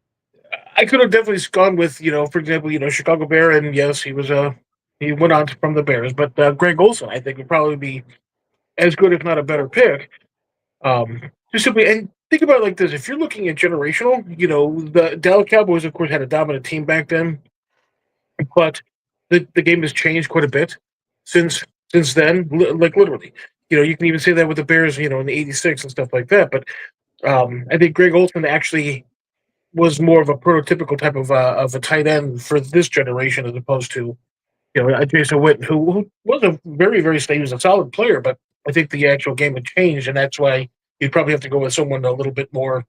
I could have definitely gone with, for example, Chicago Bear, and yes, he went on from the Bears, but Greg Olson, I think, would probably be as good, if not a better pick. Just simply, and think about it like this: if you're looking at generational, the Dallas Cowboys, of course, had a dominant team back then, but the game has changed quite a bit since then. Like literally, you can even say that with the Bears, in the '86 and stuff like that. But I think Greg Olson actually was more of a prototypical type of a tight end for this generation, as opposed to Jason Witten, who was a very, very he was a solid player, but I think the actual game had changed, and that's why you'd probably have to go with someone a little bit more.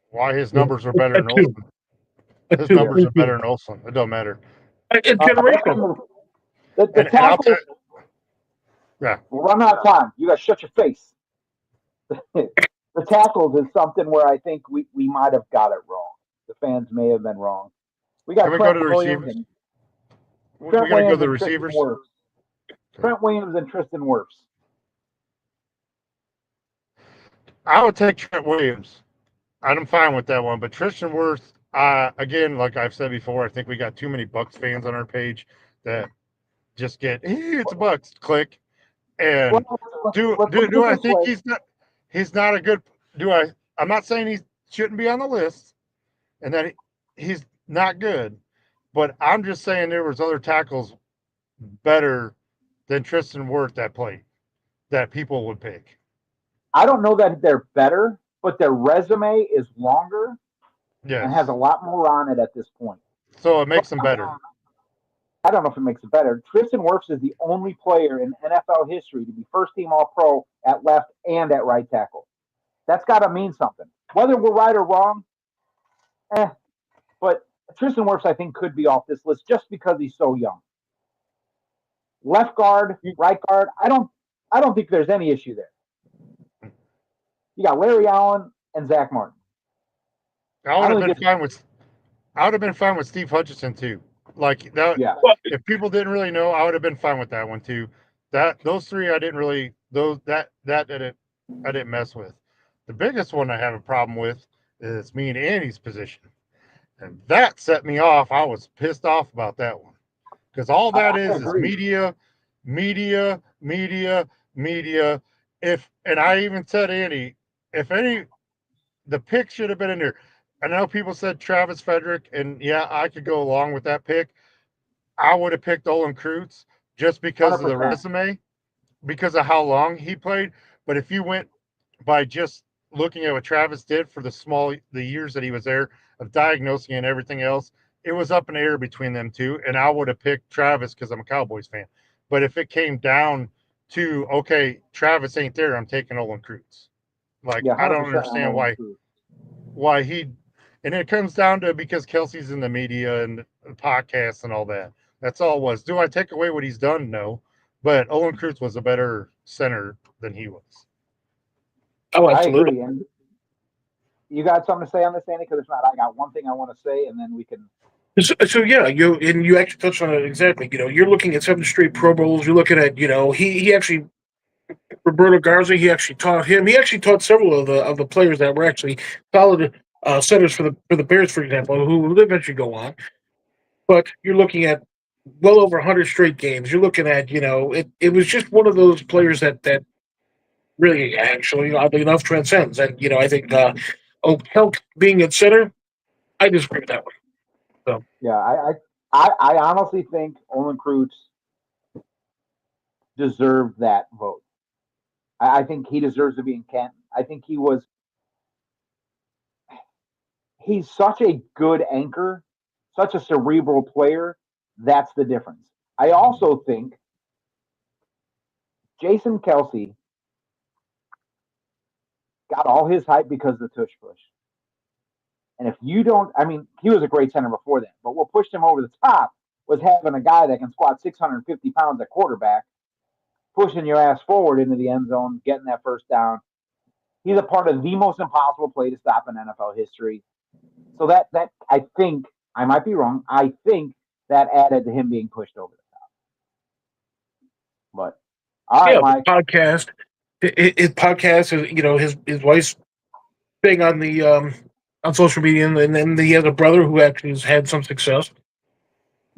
Why his numbers are better than Olson? His numbers are better than Olson. It don't matter. It's generational. The tackles. Yeah. We're running out of time. You guys shut your face. The tackles is something where I think we might have got it wrong. The fans may have been wrong. We got Can we go to the receivers? We're going to go to the receivers. Trent Williams and Tristan Wirfs. I would take Trent Williams. I'm fine with that one, but Tristan Wirfs, again, like I've said before, I think we got too many Bucks fans on our page that just get, hey, it's Bucks, click. And do I think he's not a good, I'm not saying he shouldn't be on the list and that he's not good, but I'm just saying there was other tackles better than Tristan Wirfs that played that people would pick. I don't know that they're better, but their resume is longer and has a lot more on it at this point. So it makes them better. I don't know if it makes it better. Tristan Wirfs is the only player in NFL history to be first-team All-Pro at left and at right tackle. That's got to mean something. Whether we're right or wrong, but Tristan Wirfs, I think, could be off this list just because he's so young. Left guard, right guard, I don't think there's any issue there. You got Larry Allen and Zach Martin. I would have been fine with Steve Hutchinson too. Like that. Yeah. If people didn't really know, I would have been fine with that one too. Those three I didn't really I didn't mess with. The biggest one I have a problem with is me and Andy's position. And that set me off. I was pissed off about that one. Because all that is media. And I even said, Andy, if the pick should have been in there. I know people said Travis Frederick, and yeah, I could go along with that pick. I would have picked Olin Kreutz just because of the 100%. resume, because of how long he played. But if you went by just looking at what Travis did for the years that he was there, of diagnosing and everything else, it was up in the air between them two. And I would have picked Travis because I'm a Cowboys fan. But if it came down to, okay, Travis ain't there, I'm taking Olin Kreutz. Like, Yeah, I don't 100% on understand Olin Kreutz. why he, and it comes down to because Kelsey's in the media and the podcasts and all that. That's all it was. Do I take away what he's done? No. But Olin Kreutz was a better center than he was. Oh, I absolutely. agree. And you got something to say on this, Andy? Because if not, I got one thing I want to say, and then we can. So yeah, you actually touched on it exactly. You're looking at 7 straight Pro Bowls. You're looking at he actually Roberto Garza. He actually taught him. He actually taught several of the players that were actually solid centers for the Bears, for example, who would eventually go on. But you're looking at well over 100 straight games. You're looking at it was just one of those players that really actually oddly enough transcends. And I think Helk being at center, I disagree with that one. So Yeah, I honestly think Olin Kreutz deserved that vote. I think he deserves to be in Canton. I think he's such a good anchor, such a cerebral player. That's the difference. I also think Jason Kelsey got all his hype because of the tush push. And if you don't, I mean, he was a great center before that, but what pushed him over the top was having a guy that can squat 650 pounds at quarterback, pushing your ass forward into the end zone, getting that first down. He's a part of the most impossible play to stop in NFL history. So that I think, I might be wrong, I think that added to him being pushed over the top. But all right, Mike. his podcast is his wife's thing on social media, and then he has a brother who actually has had some success.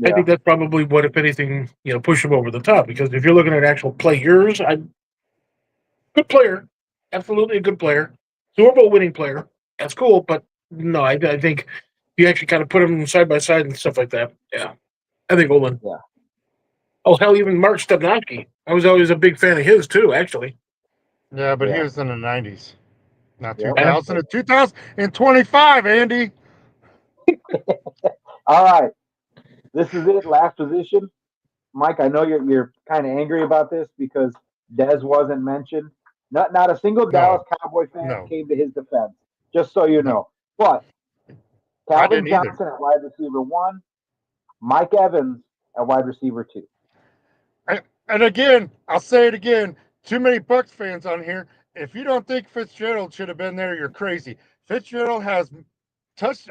I Yeah, think that's probably what, if anything, pushed him over the top. Because if you're looking at actual players, good player, absolutely a good player, Super Bowl winning player. That's cool, but no, I think you actually kind of put them side by side and stuff like that. Yeah, I think Olin. yeah. Oh hell, even Mark Stepnoski. I was always a big fan of his too. Actually, Yeah, but he Yeah. was in the 90s, not Yep. 2000 and 2025, Andy. All right. This is it. Last position. Mike, I know you're kind of angry about this because Dez wasn't mentioned. Not a single Dallas No, Cowboy fan no, came to his defense, just so you no. know. But I Calvin didn't either. Johnson at wide receiver 1, Mike Evans at wide receiver 2. And again, I'll say it again. Too many Bucks fans on here. If you don't think Fitzgerald should have been there, you're crazy. Fitzgerald has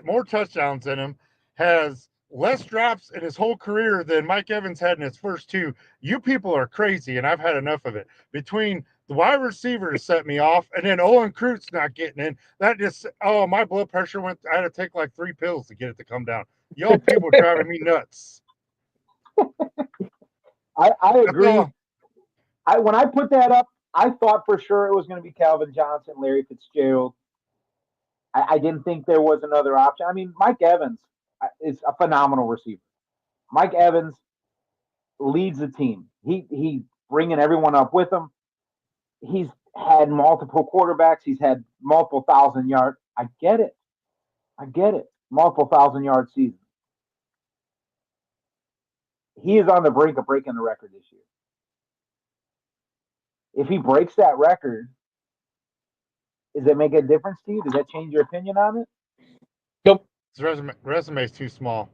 more touchdowns than him, has less drops in his whole career than Mike Evans had in his first 2. You people are crazy, and I've had enough of it. Between the wide receivers set me off, and then Olin Kreutz not getting in. That just, oh, my blood pressure went. I had to take like 3 pills to get it to come down. Y'all people driving me nuts. I That's agree. all. When I put that up, I thought for sure it was going to be Calvin Johnson, Larry Fitzgerald. I didn't think there was another option. I mean, Mike Evans is a phenomenal receiver. Mike Evans leads the team. He bringing everyone up with him. He's had multiple quarterbacks. He's had multiple 1,000-yard. I get it. Multiple 1,000-yard seasons. He is on the brink of breaking the record this year. If he breaks that record, does it make a difference to you? Does that change your opinion on it? nope. His resume is too small.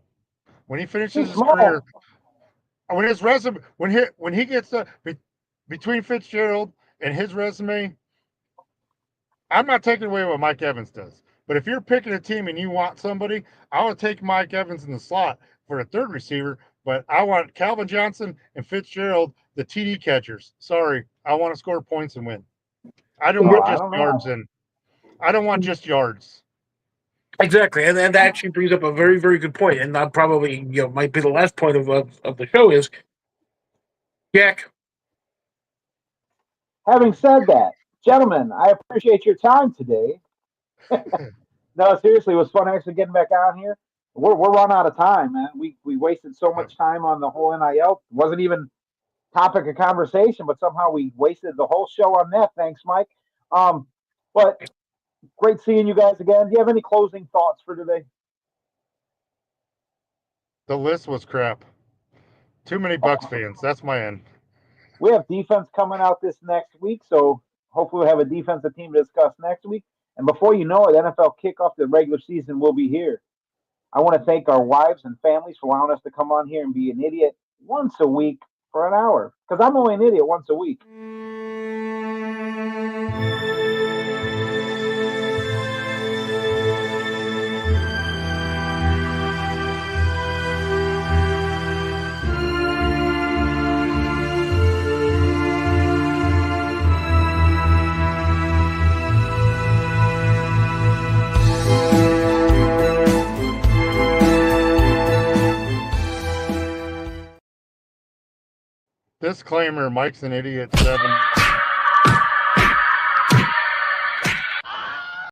When he finishes He's his career, small. when his resume, when he gets between Fitzgerald and his resume, I'm not taking away what Mike Evans does. But if you're picking a team and you want somebody, I would take Mike Evans in the slot for a third receiver. But I want Calvin Johnson and Fitzgerald, the TD catchers. Sorry, I want to score points and win. I don't Well, want I just don't yards know. in. I don't want just yards. Exactly, and that actually brings up a very, very good point, and that probably might be the last point of the show is Jack. Having said that, gentlemen, I appreciate your time today. No, seriously, it was fun actually getting back on here. We're run out of time, man. We wasted so much time on the whole NIL. It wasn't even topic of conversation, but somehow we wasted the whole show on that. Thanks, Mike. But great seeing you guys again. Do you have any closing thoughts for today? The list was crap. Too many Bucks fans. That's my end. We have defense coming out this next week, so hopefully we'll have a defensive team to discuss next week. And before you know it, NFL kickoff the regular season will be here. I want to thank our wives and families for allowing us to come on here and be an idiot once a week for an hour, because I'm only an idiot once a week. Disclaimer, Mike's an idiot 7.